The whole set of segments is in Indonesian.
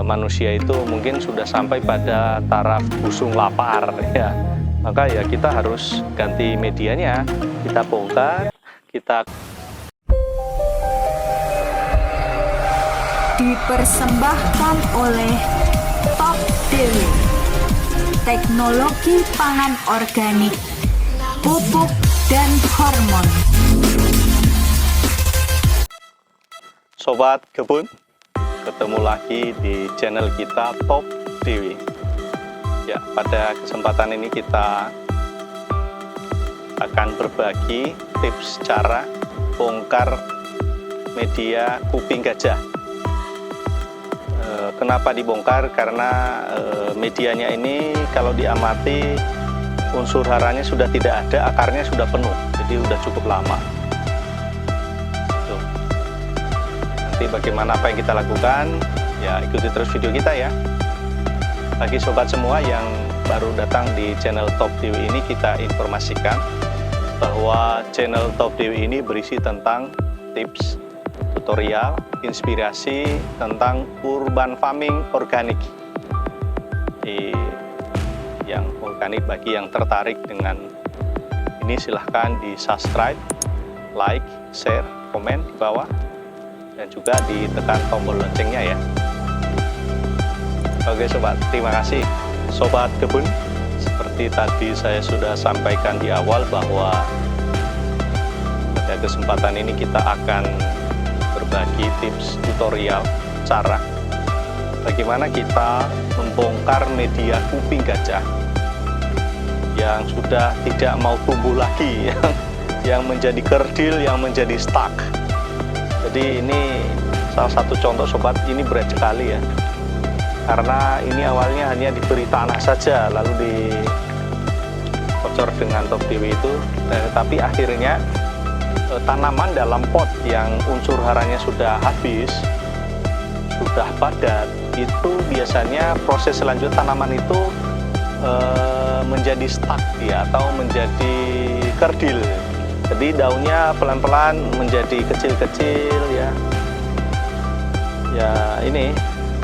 manusia itu mungkin sudah sampai pada taraf busung lapar ya. Maka ya kita harus ganti medianya, kita bongkar, kita dipersembahkan oleh Top Dewi, teknologi pangan organik, pupuk dan hormon. Sobat Kebun, ketemu lagi di channel kita Top Dewi. Ya, pada kesempatan ini kita akan berbagi tips cara bongkar media kuping gajah. Kenapa dibongkar? Karena medianya ini kalau diamati unsur haranya sudah tidak ada, akarnya sudah penuh, jadi sudah cukup lama. Tuh. Nanti bagaimana apa yang kita lakukan, ya ikuti terus video kita ya. Bagi sobat semua yang baru datang di channel Top Dewi ini, kita informasikan bahwa channel Top Dewi ini berisi tentang tips, tutorial, inspirasi tentang urban farming organik. Yang organik, bagi yang tertarik dengan ini silahkan di subscribe, like, share, komen di bawah, dan juga ditekan tombol loncengnya ya. Oke sobat, terima kasih Sobat Kebun. Seperti tadi saya sudah sampaikan di awal bahwa pada kesempatan ini kita akan berbagi tips tutorial cara bagaimana kita membongkar media kuping gajah yang sudah tidak mau tumbuh lagi, yang menjadi kerdil, yang menjadi stuck. Jadi ini salah satu contoh sobat, ini berat sekali ya, karena ini awalnya hanya diberi tanah saja lalu dikocor dengan Top Dewi itu, tapi akhirnya tanaman dalam pot yang unsur haranya sudah habis, sudah padat, itu biasanya proses selanjutnya tanaman itu menjadi stuck ya, atau menjadi kerdil. Jadi daunnya pelan-pelan menjadi kecil-kecil ya. Ya ini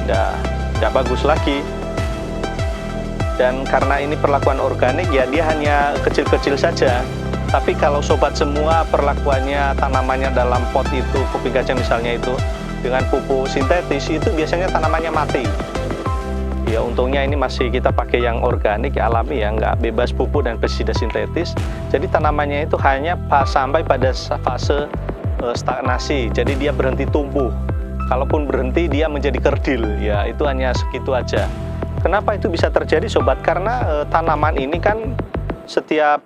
tidak bagus lagi. Dan karena ini perlakuan organik ya, dia hanya kecil-kecil saja. Tapi kalau sobat semua perlakuannya tanamannya dalam pot itu, kuping gajah misalnya itu, dengan pupuk sintetis, itu biasanya tanamannya mati. Ya untungnya ini masih kita pakai yang organik, ya, alami ya, nggak bebas pupuk dan pestisida sintetis. Jadi tanamannya itu hanya sampai pada fase stagnasi, jadi dia berhenti tumbuh. Kalaupun berhenti dia menjadi kerdil, ya itu hanya segitu aja. Kenapa itu bisa terjadi sobat? Karena tanaman ini kan setiap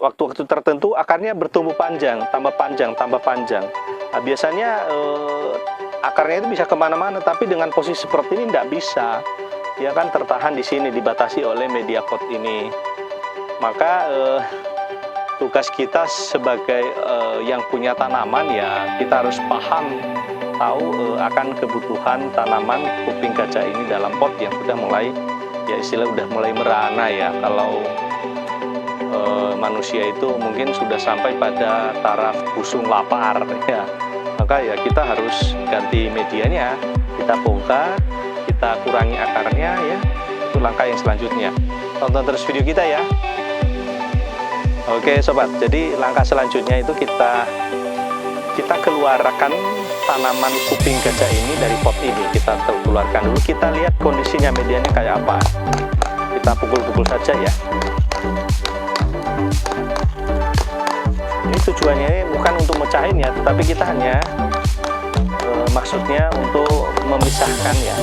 waktu-waktu tertentu akarnya bertumbuh panjang, tambah panjang, tambah panjang. Nah, biasanya akarnya itu bisa kemana-mana, tapi dengan posisi seperti ini tidak bisa. Dia kan tertahan di sini, dibatasi oleh media pot ini. Maka tugas kita sebagai yang punya tanaman ya, kita harus paham, tahu akan kebutuhan tanaman kuping gajah ini dalam pot yang sudah mulai, ya istilah udah mulai merana ya. Kalau manusia itu mungkin sudah sampai pada taraf busung lapar ya, maka ya kita harus ganti medianya, kita bongkar, kita kurangi akarnya ya. Itu langkah yang selanjutnya. Tonton terus video kita ya. Oke sobat, jadi langkah selanjutnya itu kita keluarkan tanaman kuping gajah ini dari pot ini. Kita keluarkan dulu, kita lihat kondisinya medianya kayak apa. Kita pukul-pukul saja ya. Ini tujuannya bukan untuk mecahin ya, tetapi kita hanya maksudnya untuk memisahkan ya,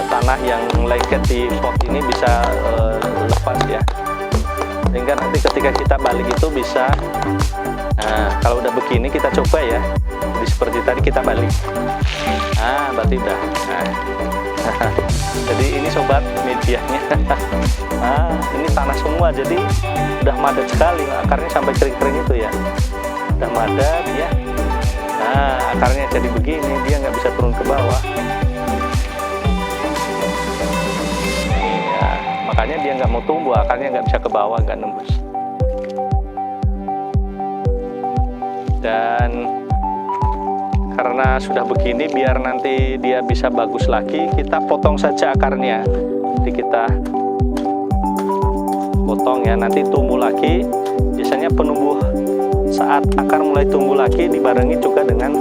tanah yang lengket di pot ini bisa lepas ya, sehingga nanti ketika kita balik itu bisa. Nah kalau udah begini kita coba ya, jadi seperti tadi kita balik, nah berarti udah. Nah, jadi ini sobat medianya. Nah, ini tanah semua, jadi udah madat sekali, akarnya sampai kering-kering itu ya, udah madat ya. Nah akarnya jadi begini, dia nggak bisa turun ke bawah ya, makanya dia nggak mau tumbuh, akarnya nggak bisa ke bawah, nggak nembus. Dan Karena sudah begini, biar nanti dia bisa bagus lagi, kita potong saja akarnya. Jadi kita potong ya, nanti tumbuh lagi. Biasanya penumbuh saat akar mulai tumbuh lagi dibarengi juga dengan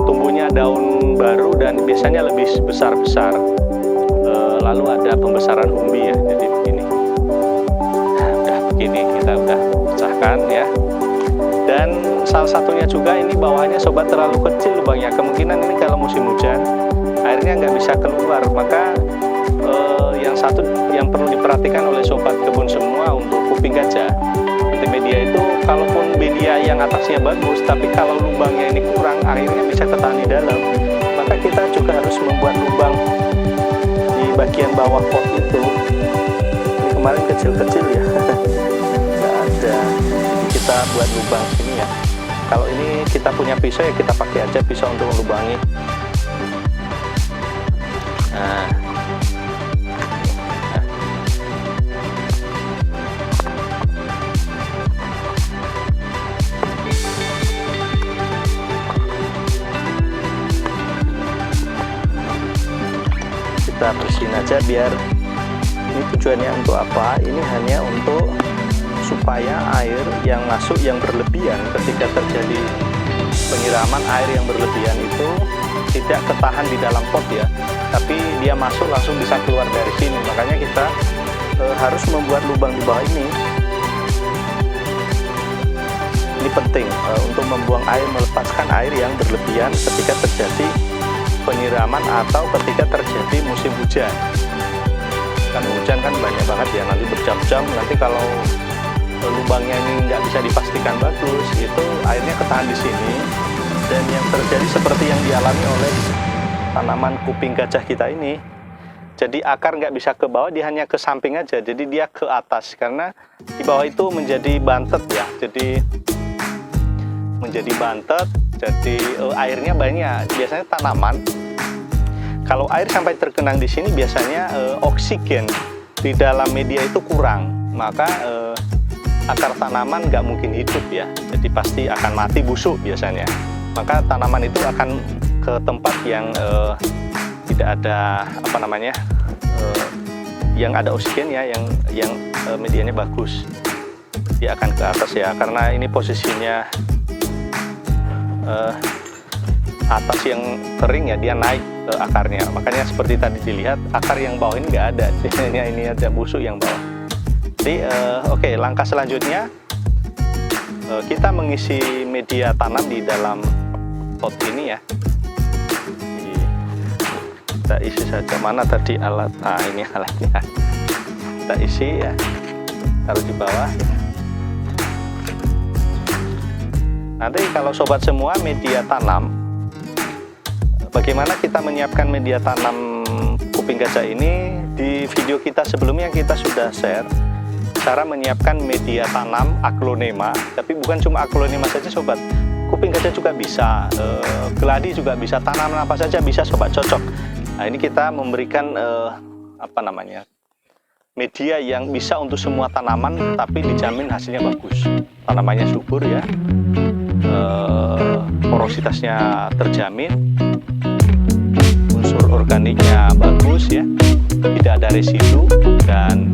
tumbuhnya daun baru dan biasanya lebih besar-besar. Lalu ada pembesaran umbi ya, jadi begini. Nah, udah begini, kita udah pecahkan ya. Dan salah satunya juga ini bawahnya sobat terlalu kecil lubangnya. Kemungkinan ini kalau musim hujan airnya nggak bisa keluar. Maka yang satu yang perlu diperhatikan oleh sobat kebun semua untuk kuping gajah, multimedia itu kalaupun media yang atasnya bagus, tapi kalau lubangnya ini kurang, airnya bisa ketahan di dalam. Maka kita juga harus membuat lubang di bagian bawah pot itu. Ini kemarin kecil-kecil ya, nggak ada. Kita buat lubang sini ya. Kalau ini kita punya pisau ya kita pakai aja pisau untuk melubangi. Nah, kita bersihin aja biar ini tujuannya untuk apa? Ini hanya untuk supaya air yang masuk yang berlebihan ketika terjadi penyiraman air yang berlebihan itu tidak ketahan di dalam pot ya, tapi dia masuk langsung bisa keluar dari sini. Makanya kita harus membuat lubang di bawah ini. Ini penting untuk membuang air, melepaskan air yang berlebihan ketika terjadi penyiraman atau ketika terjadi musim hujan. Kan hujan kan banyak banget ya, nanti berjam-jam, nanti kalau lubangnya ini nggak bisa dipastikan bagus, itu airnya ketahan di sini, dan yang terjadi seperti yang dialami oleh tanaman kuping gajah kita ini. Jadi akar nggak bisa ke bawah, dia hanya ke samping aja, jadi dia ke atas karena di bawah itu menjadi bantet ya, jadi menjadi bantet, jadi airnya banyak. Biasanya tanaman kalau air sampai tergenang di sini biasanya oksigen di dalam media itu kurang, maka akar tanaman nggak mungkin hidup ya, jadi pasti akan mati, busuk biasanya. Maka tanaman itu akan ke tempat yang tidak ada apa namanya, yang ada oksigen ya, yang medianya bagus. Dia akan ke atas ya, karena ini posisinya atas yang kering ya, dia naik ke akarnya. Makanya seperti tadi dilihat, akar yang bawah ini nggak ada, ini ada busuk yang bawah. Jadi oke, langkah selanjutnya kita mengisi media tanam di dalam pot ini ya. Kita isi saja, mana tadi alat, nah ini alatnya, kita isi ya, taruh di bawah. Nanti kalau sobat semua media tanam, bagaimana kita menyiapkan media tanam kuping gajah ini, di video kita sebelumnya kita sudah share cara menyiapkan media tanam aglonema. Tapi bukan cuma aglonema saja sobat, kuping gajah juga bisa, geladi juga bisa, tanaman apa saja bisa sobat, cocok. Nah ini kita memberikan apa namanya, media yang bisa untuk semua tanaman, tapi dijamin hasilnya bagus, tanamannya subur ya, porositasnya terjamin, unsur organiknya bagus ya, tidak ada residu, dan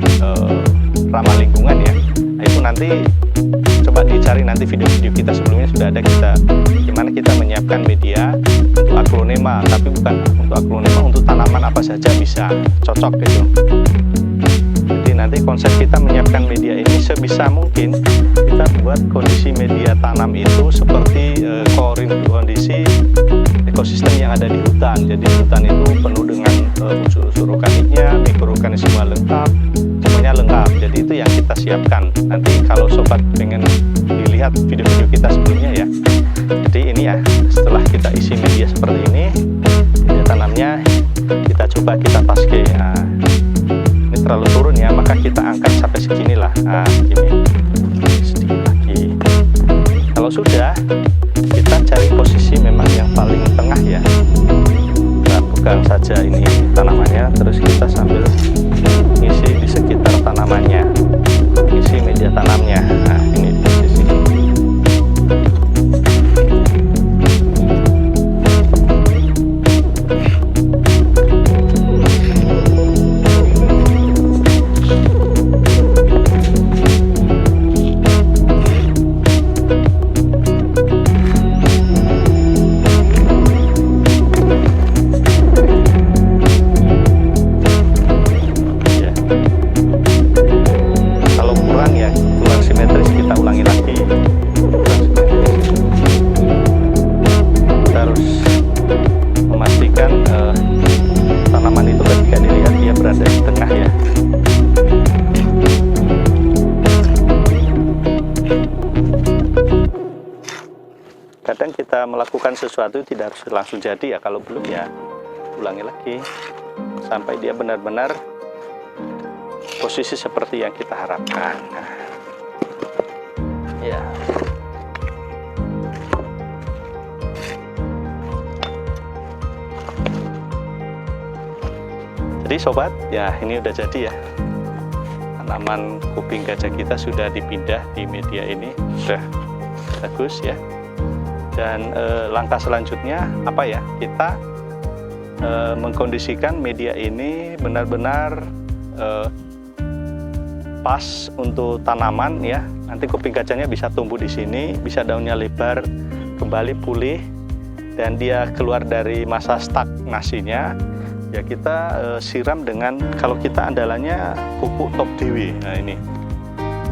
ramah lingkungan ya. Nah, itu nanti coba dicari, nanti video-video kita sebelumnya sudah ada, kita gimana kita menyiapkan media untuk aglonema, tapi bukan untuk aglonema, untuk tanaman apa saja bisa, cocok gitu. Jadi nanti konsep kita menyiapkan media ini sebisa mungkin kita buat kondisi media tanam itu seperti kondisi ekosistem yang ada di hutan. Jadi hutan itu penuh dengan unsur-unsur organiknya, mikroorganisme lengkap, semuanya lengkap. Jadi itu yang kita siapkan. Nanti kalau sobat pengen dilihat video-video kita sebelumnya ya. Jadi ini ya, setelah kita isi media seperti ini, media tanamnya kita coba kita pakai. Nah, ini terlalu turun ya, maka kita angkat sampai seginilah. Nah, segini, sedikit lagi. Kalau sudah, kita cari posisi memang yang paling tengah ya. Kita pegang saja ini tanamannya, terus kita sambil ngisi di sekitar tanamannya, ngisi media tanamnya. Nah ini posisi. melakukan sesuatu tidak harus langsung jadi ya, kalau belum ya ulangi lagi sampai dia benar-benar posisi seperti yang kita harapkan. Nah, ya. Jadi sobat, ya ini udah jadi ya. Tanaman kuping gajah kita sudah dipindah di media ini, sudah bagus ya. Dan langkah selanjutnya apa ya? Kita mengkondisikan media ini benar-benar pas untuk tanaman ya. Nanti kuping gajahnya bisa tumbuh di sini, bisa daunnya lebar, kembali pulih, dan dia keluar dari masa stagnasinya. Ya kita siram dengan, kalau kita andalannya pupuk Top Dewi. Nah ini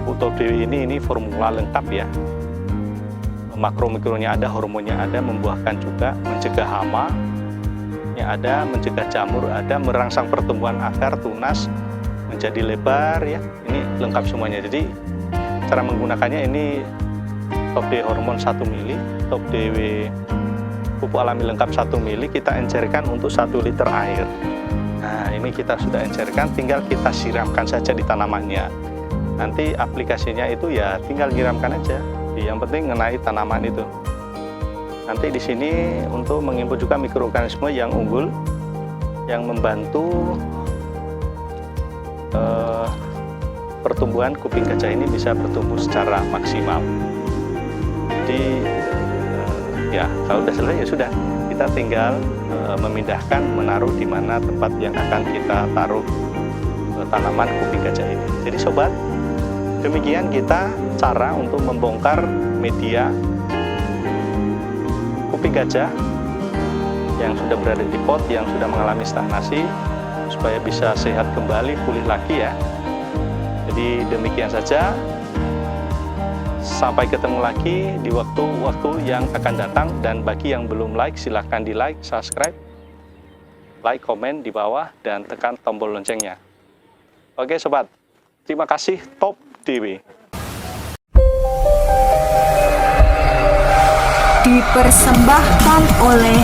pupuk Top Dewi ini formula lengkap ya, makro-mikronya ada, hormonnya ada, membuahkan juga, mencegah hama ya ada, mencegah jamur ada, merangsang pertumbuhan akar, tunas menjadi lebar ya, ini lengkap semuanya. Jadi cara menggunakannya ini Top Dewi hormon 1 mili, Top Dewi pupuk alami lengkap 1 mili, kita encerkan untuk 1 liter air. Nah ini kita sudah encerkan, tinggal kita siramkan saja di tanamannya. Nanti aplikasinya itu ya tinggal nyiramkan aja, yang penting mengenai tanaman itu. Nanti di sini untuk mengimpun juga mikroorganisme yang unggul, yang membantu pertumbuhan kuping gajah ini bisa bertumbuh secara maksimal. Jadi ya kalau sudah selesai ya sudah, kita tinggal memindahkan, menaruh di mana tempat yang akan kita taruh tanaman kuping gajah ini. Jadi sobat, demikian kita cara untuk membongkar media kuping gajah yang sudah berada di pot, yang sudah mengalami stagnasi, supaya bisa sehat kembali, pulih lagi ya. Jadi demikian saja. Sampai ketemu lagi di waktu-waktu yang akan datang. Dan bagi yang belum like, silahkan di like, subscribe, like, komen di bawah, dan tekan tombol loncengnya. Oke sobat, terima kasih. Top Dewi dipersembahkan oleh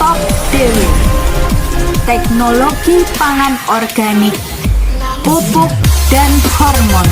Top Dewi, teknologi pangan organik, pupuk dan hormon.